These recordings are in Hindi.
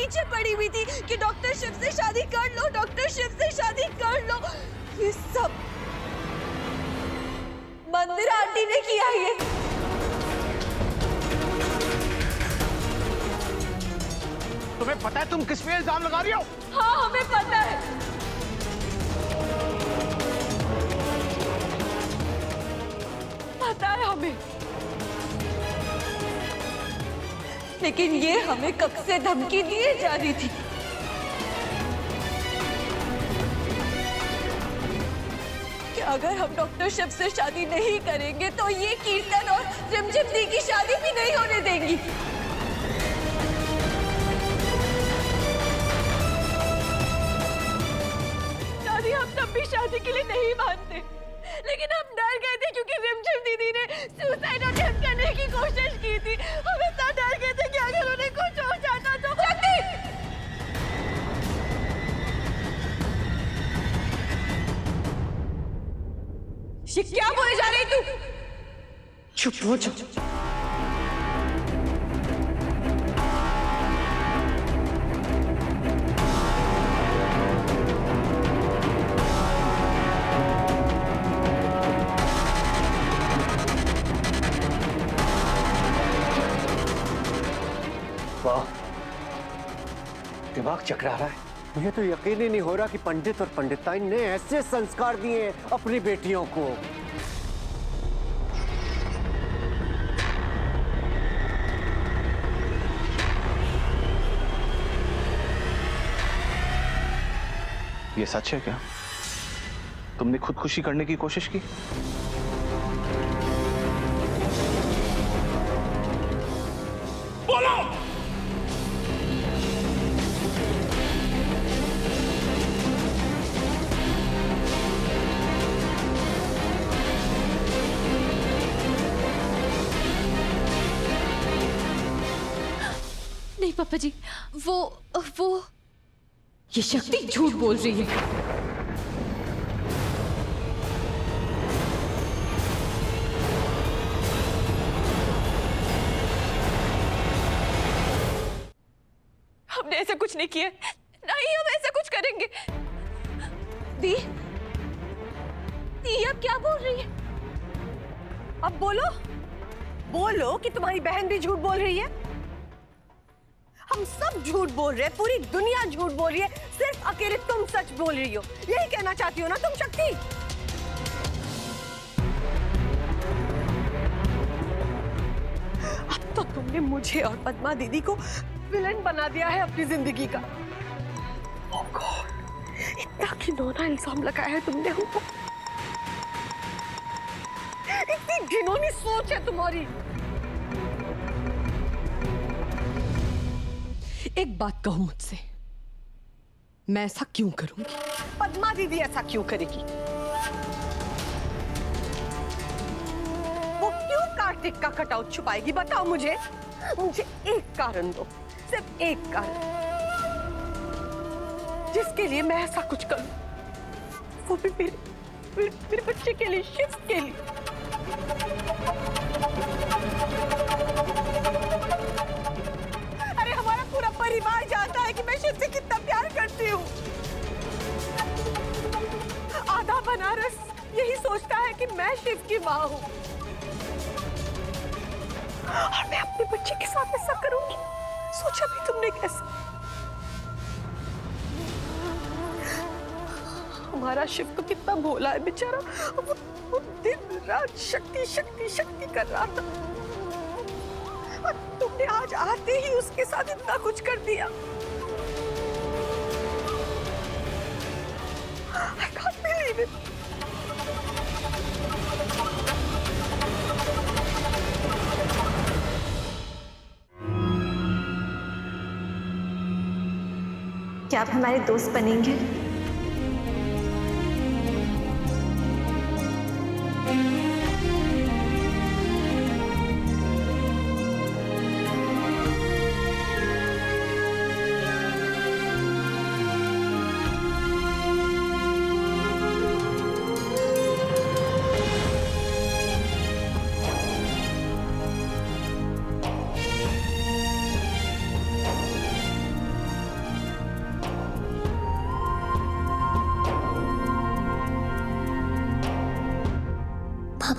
पीछे पड़ी हुई थी कि डॉक्टर शिव से शादी कर लो, डॉक्टर शिव से शादी कर लो। ये सब मंदिरा आंटी ने किया। ये तुम्हें पता है तुम किस पे इल्जाम लगा रही हो? हाँ, हमें पता है। पता है हमें, लेकिन ये हमें कब से धमकी दिए जा रही थी कि अगर हम डॉक्टर शिव से शादी नहीं करेंगे तो ये कीर्तन और रिमझिम दी की शादी भी नहीं होने देंगी। दादी, हम तब भी शादी के लिए नहीं मानते, लेकिन हम डर गए थे क्योंकि रिमझिम दीदी ने सुसाइड अटेम्प्ट करने की कोशिश की थी। हम इतना डर गए थे कि अगर उन्हें कुछ हो जाता तो। शक्ति! क्या बोले जा रही तू? चुप हो जा। वाह, दिमाग चकरा रहा है। मुझे तो यकीन ही नहीं हो रहा कि पंडित और पंडिताइन ने ऐसे संस्कार दिए अपनी बेटियों को। ये सच है क्या? तुमने खुदकुशी करने की कोशिश की? बोलो! नहीं पापा जी, वो ये शक्ति झूठ बोल रही है। हमने ऐसा कुछ नहीं किया, नहीं हम ऐसा कुछ करेंगे। दी अब क्या बोल रही है? अब बोलो, बोलो कि तुम्हारी बहन भी झूठ बोल रही है। हम सब झूठ बोल रहे हैं, पूरी दुनिया झूठ बोल रही है, सिर्फ अकेले तुम सच बोल रही हो। यही कहना चाहती हो ना तुम शक्ति? अब तो तुमने मुझे और पद्मा दीदी को विलन बना दिया है अपनी जिंदगी का। Oh God, इतना घिनौना इल्जाम लगाया है तुमने हमको। इतनी घिनौनी सोच है तुम्हारी। एक बात कहो मुझसे, मैं ऐसा क्यों करूंगी? पद्मा दीदी ऐसा क्यों करेगी? वो क्यों कार्तिक का कटआउट छुपाएगी? बताओ मुझे एक कारण दो, सिर्फ एक कारण जिसके लिए मैं ऐसा कुछ करूं, वो भी मेरे बच्चे के लिए, शिव के लिए। अरे हमारा पूरा परिवार जानता है कि मैं शिव से कितना प्यार करती हूँ। आधा बनारस यही सोचता है कि मैं शिव की माँ हूँ, और मैं अपने बच्चे के साथ ऐसा करूंगी? सोचा भी तुमने कैसे? हमारा शिव तो कितना भोला है बेचारा, वो दिन रात शक्ति शक्ति शक्ति कर रहा था, और तुमने आज आते ही उसके साथ इतना कुछ कर दिया। I can't believe it. क्या आप हमारे दोस्त बनेंगे?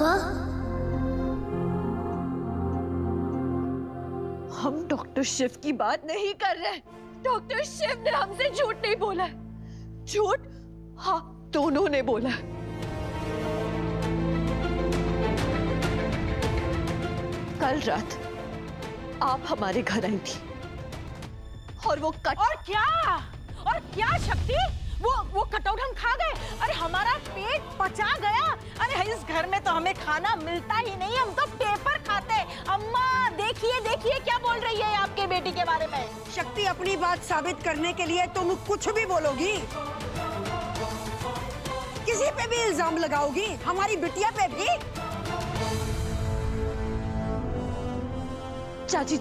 हाँ? हम डॉक्टर शिव की बात नहीं कर रहे। डॉक्टर शिव ने हमसे झूठ नहीं बोला है। झूठ हाँ दोनों ने बोला है। कल रात आप हमारे घर आई थी और वो कट और क्या शक्ति? वो कटआउट हम खा गए। अरे हमारा पेट पचा गया। अरे इस घर में तो हमें खाना मिलता ही नहीं, हम तो पेपर खाते। अम्मा देखिए देखिए क्या बोल रही है आपके बेटी के बारे में। शक्ति, अपनी बात साबित करने के लिए तुम कुछ भी बोलोगी, किसी पे भी इल्जाम लगाओगी, हमारी बिटिया पे भी। चाची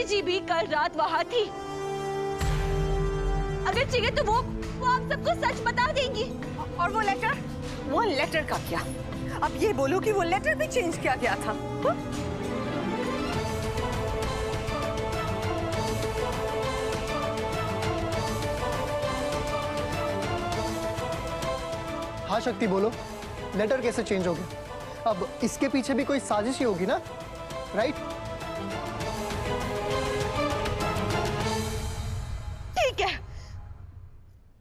जी भी कल रात वहां थी। अगर चाहिए तो वो आप सबको सच बता देंगी। और वो लेटर का क्या? अब ये बोलो कि वो लेटर भी चेंज किया गया था। हाँ शक्ति, बोलो, लेटर कैसे चेंज हो गया? अब इसके पीछे भी कोई साजिश ही होगी ना, राइट?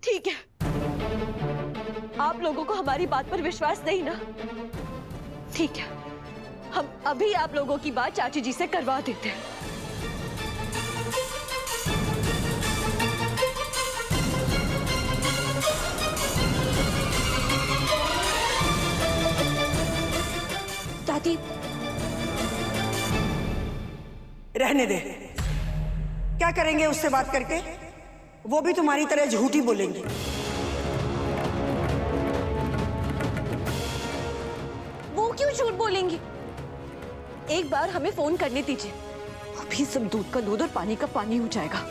ठीक है आप लोगों को हमारी बात पर विश्वास नहीं ना? ठीक है, हम अभी आप लोगों की बात चाची जी से करवा देते हैं। दादी रहने दे, क्या करेंगे उससे बात करके? वो भी तुम्हारी तरह झूठी बोलेंगी। वो क्यों झूठ बोलेंगी? एक बार हमें फोन करने दीजिए, अभी सब दूध का दूध और पानी का पानी हो जाएगा।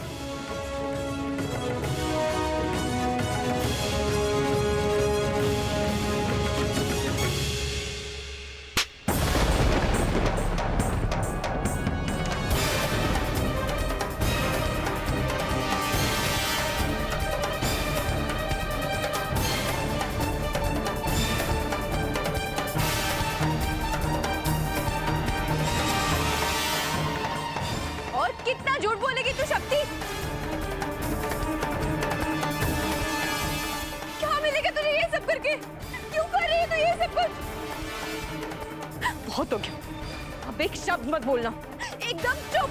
कितना झूठ बोलेगी तू शक्ति? क्या मिलेगा तुझे ये सब करके? क्यों कर रही है तू ये सब कुछ? बहुत हो गया, अब एक शब्द मत बोलना, एकदम चुप।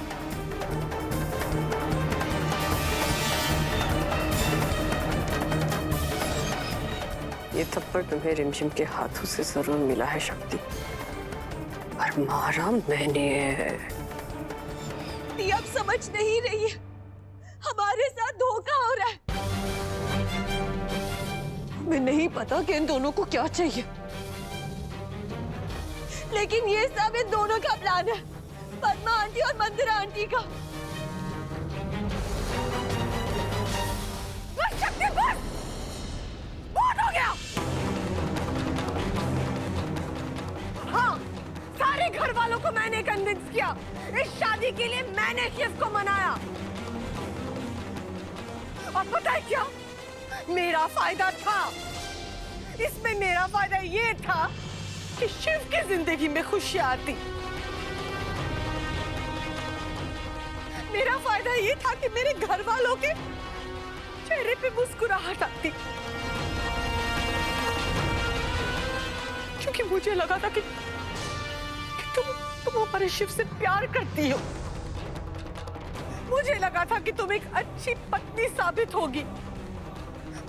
ये थप्पड़ तुम्हें रिमझिम के हाथों से जरूर मिला है शक्ति, पर मारा मैंने है। अब समझ नहीं रही है, हमारे साथ धोखा हो रहा है। हमें नहीं पता कि इन दोनों को क्या चाहिए, लेकिन ये सब इन दोनों का प्लान है, पद्मा आंटी और मंदिरा आंटी का। बस शक्ति, बस बहुत हो गया। हाँ, सारे घर वालों को मैंने कन्विंस किया, इस शादी के लिए मैंने शिव को मनाया। और पता है क्या, मेरा फायदा था इसमें। मेरा फायदा ये था कि शिव की जिंदगी में खुशियां आती। मेरा फायदा ये था कि मेरे घर वालों के चेहरे पे मुस्कुराहट आती, क्योंकि मुझे लगा था कि तुम हमारे शिव से प्यार करती हो। मुझे लगा था कि तुम एक अच्छी पत्नी साबित होगी।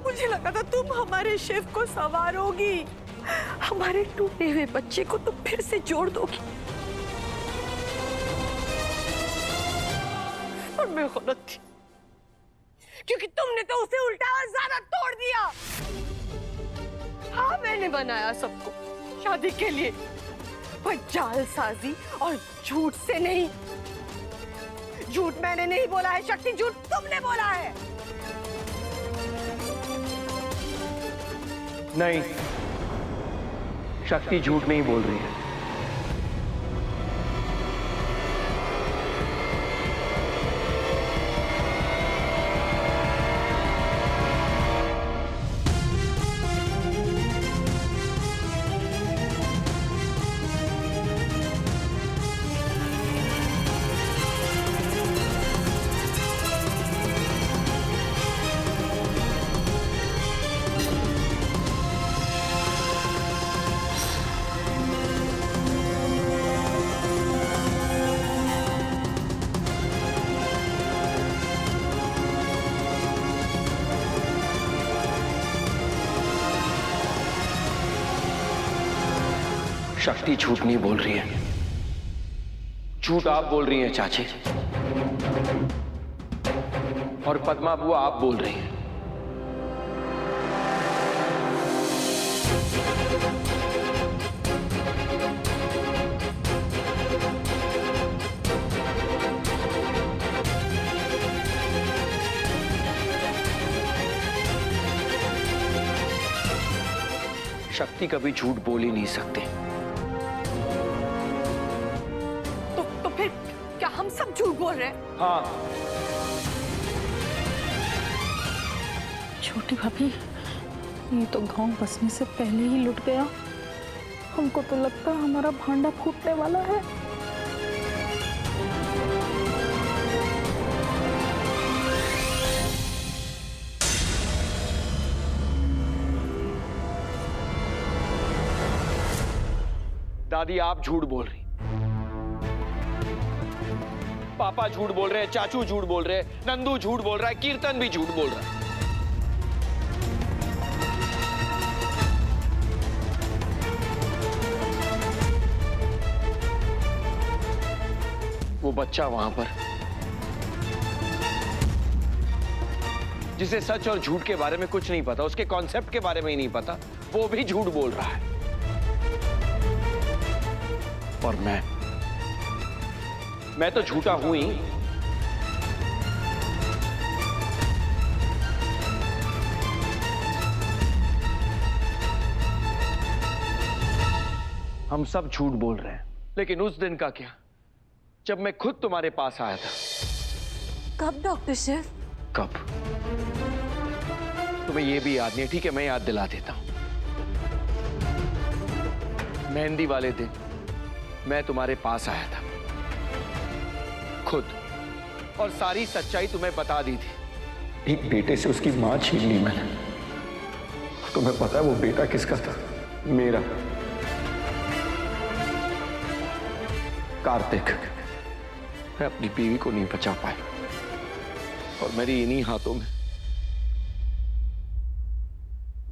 मुझे लगा था तुम हमारे शिव को संवारोगी, हमारे टूटे हुए बच्चे को तुम फिर से जोड़ दोगी। और मैं गलत थी, क्योंकि तुमने तो उसे उल्टा और ज्यादा तोड़ दिया। हाँ, मैंने बनाया सबको शादी के लिए, पर जालसाजी और झूठ से नहीं। झूठ मैंने नहीं बोला है शक्ति, झूठ तुमने बोला है। नहीं, शक्ति झूठ नहीं बोल रही है। शक्ति झूठ नहीं बोल रही है, झूठ आप बोल रही हैं चाची, और पद्मा बुआ आप बोल रही हैं। शक्ति कभी झूठ बोल ही नहीं सकती। तो फिर क्या हम सब झूठ बोल रहे हैं? हाँ, छोटी भाभी, ये तो गांव बसने से पहले ही लुट गया। हमको तो लगता है हमारा भांडा फूटने वाला है। दादी आप झूठ बोल रही, पापा झूठ बोल रहे हैं, चाचू झूठ बोल रहे हैं, नंदू झूठ बोल रहा है, कीर्तन भी झूठ बोल रहा है। वो बच्चा वहां पर जिसे सच और झूठ के बारे में कुछ नहीं पता, उसके कॉन्सेप्ट के बारे में ही नहीं पता, वो भी झूठ बोल रहा है। और मैं तो झूठा हूं ही। हम सब झूठ बोल रहे हैं, लेकिन उस दिन का क्या जब मैं खुद तुम्हारे पास आया था? कब डॉक्टर शिव? कब? तुम्हें यह भी याद नहीं है? ठीक है, मैं याद दिला देता हूं। मेहंदी वाले दिन मैं तुम्हारे पास आया था खुद, और सारी सच्चाई तुम्हें बता दी थी। एक बेटे से उसकी मां छीन ली मैंने। तुम्हें पता है वो बेटा किसका था? मेरा, कार्तिक। मैं अपनी बीवी को नहीं बचा पाया, और मेरी इन्हीं हाथों में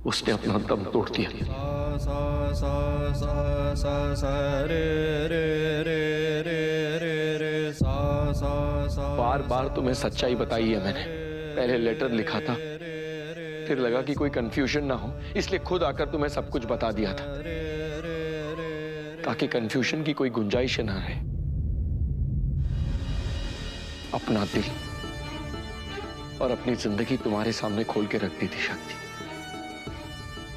उसने अपना दम तोड़ दिया। बार बार तुम्हें सच्चाई बताई है मैंने। पहले लेटर लिखा था, फिर लगा कि कोई कंफ्यूजन ना हो, इसलिए खुद आकर तुम्हें सब कुछ बता दिया था, ताकि कंफ्यूजन की कोई गुंजाइश ना रहे। अपना दिल और अपनी जिंदगी तुम्हारे सामने खोल के रख दी थी शक्ति,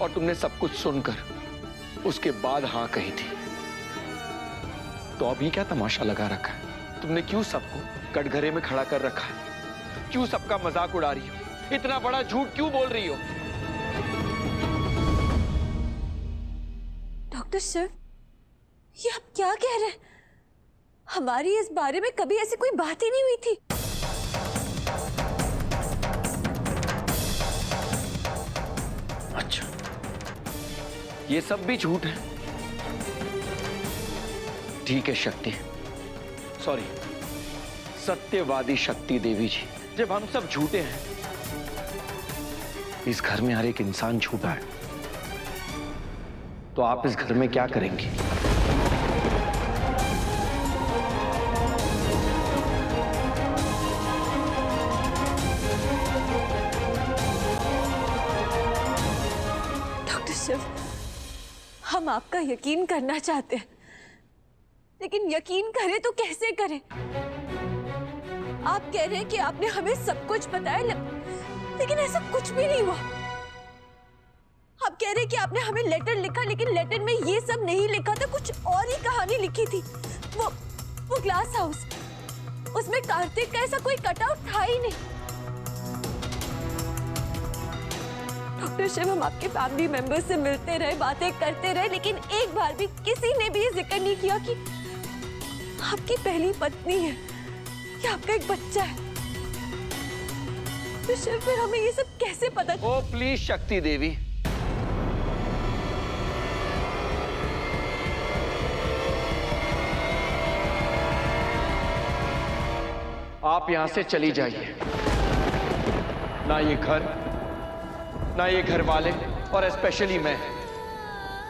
और तुमने सब कुछ सुनकर उसके बाद हाँ कही थी। तो अभी क्या तमाशा लगा रखा है? तुमने क्यों सबको कटघरे में खड़ा कर रखा है? क्यों सबका मजाक उड़ा रही हो? इतना बड़ा झूठ क्यों बोल रही हो? डॉक्टर शिव, ये आप क्या कह रहे हैं? हमारी इस बारे में कभी ऐसी कोई बात ही नहीं हुई थी। अच्छा, ये सब भी झूठ है? ठीक है शक्ति, सॉरी, सत्यवादी शक्ति देवी जी, जब हम सब झूठे हैं, इस घर में हर एक इंसान झूठा है, तो आप इस घर में क्या करेंगी? डॉक्टर शिव, हम आपका यकीन करना चाहते हैं, लेकिन यकीन करें तो कैसे करें? आप कह रहे हैं कि आपने हमें सब कुछ बताया, लेकिन ऐसा कुछ भी नहीं हुआ। आप कह रहे हैं कि आपने हमें लेटर लिखा, लेकिन लेटर में ये सब नहीं लिखा था, कुछ और ही कहानी लिखी थी। वो ग्लास हाउस, उसमें कार्तिक का ऐसा कोई कटआउट था ही नहीं। डॉक्टर शिव, हम आपके फैमिली मेंबर्स से मिलते रहे, बातें करते रहे, लेकिन एक बार भी किसी ने भी ये जिक्र नहीं किया कि आपकी पहली पत्नी है या आपका एक बच्चा है। तो शिव, फिर हमें ये सब कैसे पता? ओ प्लीज शक्ति देवी, आप यहां से चली जाइए। ना ये घर, ना ये घर वाले, और स्पेशली मैं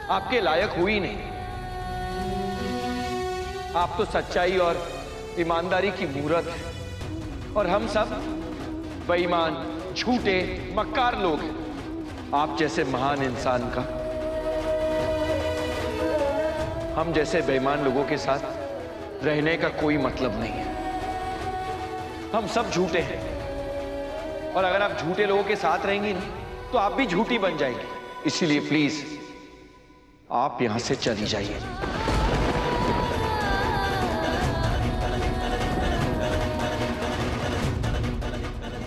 आपके लायक हुई नहीं। आप तो सच्चाई और ईमानदारी की मूरत है और हम सब बेईमान, झूठे, मक्कार लोग हैं। आप जैसे महान इंसान का हम जैसे बेईमान लोगों के साथ रहने का कोई मतलब नहीं है। हम सब झूठे हैं और अगर आप झूठे लोगों के साथ रहेंगी ना तो आप भी झूठी बन जाएंगी। इसीलिए प्लीज आप यहां से चली जाइए।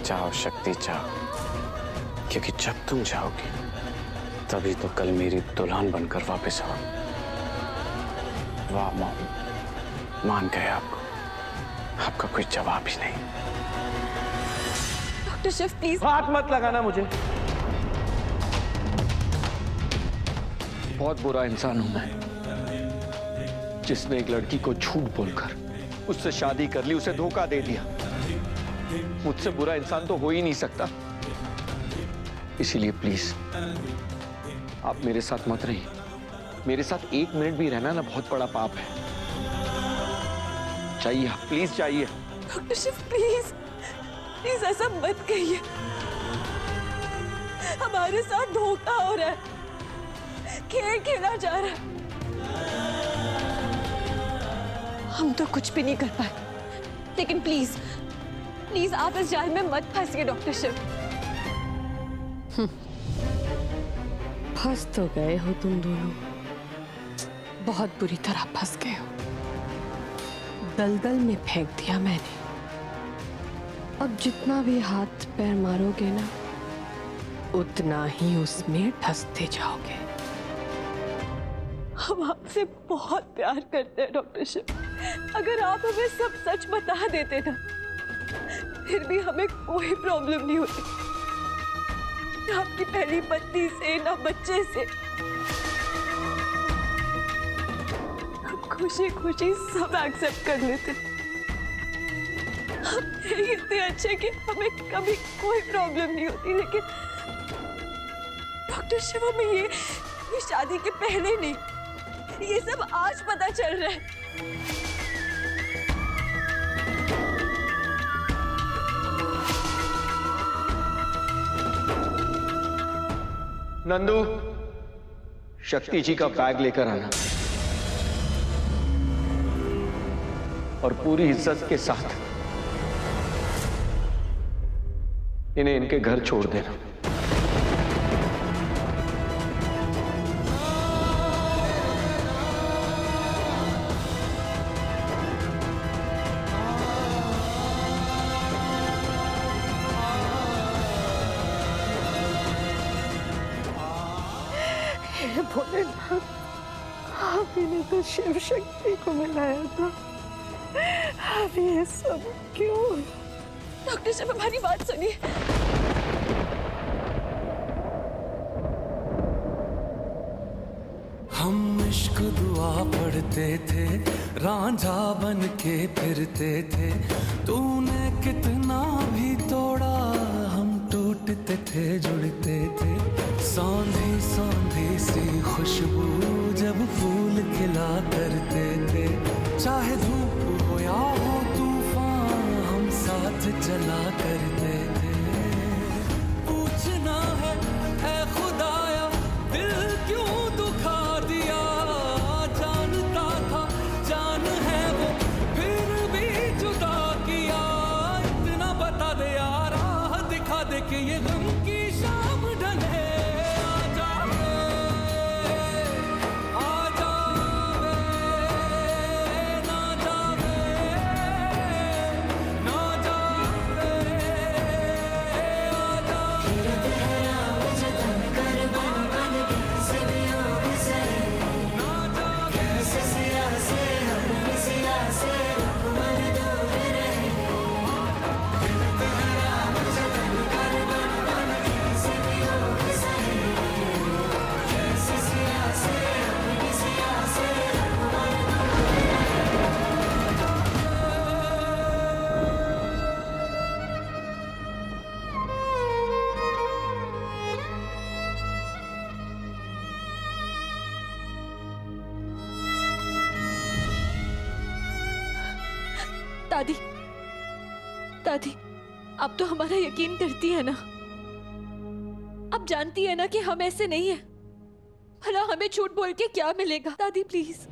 जाओ शक्ति जाओ, क्योंकि जब तुम जाओगी तभी तो कल मेरी दुल्हन बनकर वापस आओ। वाह मॉम, मान गए आपको, आपका कोई जवाब ही नहीं। Doctor Shiv please. हाथ मत लगाना मुझे। बहुत बुरा इंसान हूं मैं, जिसने एक लड़की को झूठ बोलकर उससे शादी कर ली, उसे धोखा दे दिया। मुझसे बुरा इंसान तो हो ही नहीं सकता। इसीलिए प्लीज आप मेरे साथ मत रहिए। मेरे साथ एक मिनट भी रहना ना बहुत बड़ा पाप है। चाहिए आप, प्लीज चाहिए। डॉक्टर शिव प्लीज प्लीज ऐसा मत कहिए। हमारे साथ धोखा हो रहा है, खेल खेला जा रहा है। हम तो कुछ भी नहीं कर पाए, लेकिन प्लीज प्लीज आप इस जाल में मत फंसिए डॉक्टर शिव। फंस तो गए हो तुम दोनों, बहुत बुरी तरह फंस गए हो। दलदल में फेंक दिया मैंने। अब जितना भी हाथ पैर मारोगे ना, उतना ही उसमें धंसते जाओगे। हम आपसे बहुत प्यार करते हैं डॉक्टर शिव। अगर आप हमें सब सच बता देते ना, फिर भी हमें कोई प्रॉब्लम नहीं होती। ना आपकी पहली पत्नी से, ना बच्चे से। हम खुशी खुशी सब एक्सेप्ट कर लेते। हम इतने अच्छे कि हमें कभी कोई प्रॉब्लम नहीं होती। लेकिन डॉक्टर शिव, हमें ये शादी के पहले नहीं, ये सब आज पता चल रहा है। नंदू, शक्ति जी का बैग लेकर आना और पूरी इज्जत के साथ इन्हें इनके घर छोड़ देना। भोलेनाथ, आप ही ने तो शिव शक्ति को मिलाया था। अब ये सब क्यों? डॉक्टर शिव, हमारी बात सुनिए। हम इश्क दुआ पढ़ते थे, रांझा बन के फिरते थे। तूने कितना भी तोड़ा, हम टूटते थे जुड़ते थे। सौंधी सौंधी सी खुशबू जब फूल खिला करते थे। चाहे धूप हो या हो तूफान, हम साथ चला करते थे। पूछना है ऐ खुदाया, दिल क्यों दुखा दिया। जानता था जान है वो, फिर भी जुदा किया। इतना बता दे यार, राह दिखा दे कि ये गम की शाम ढले। दादी, दादी, अब तो हमारा यकीन करती है ना? अब जानती है ना कि हम ऐसे नहीं है। भला हमें झूठ बोल के क्या मिलेगा? दादी प्लीज।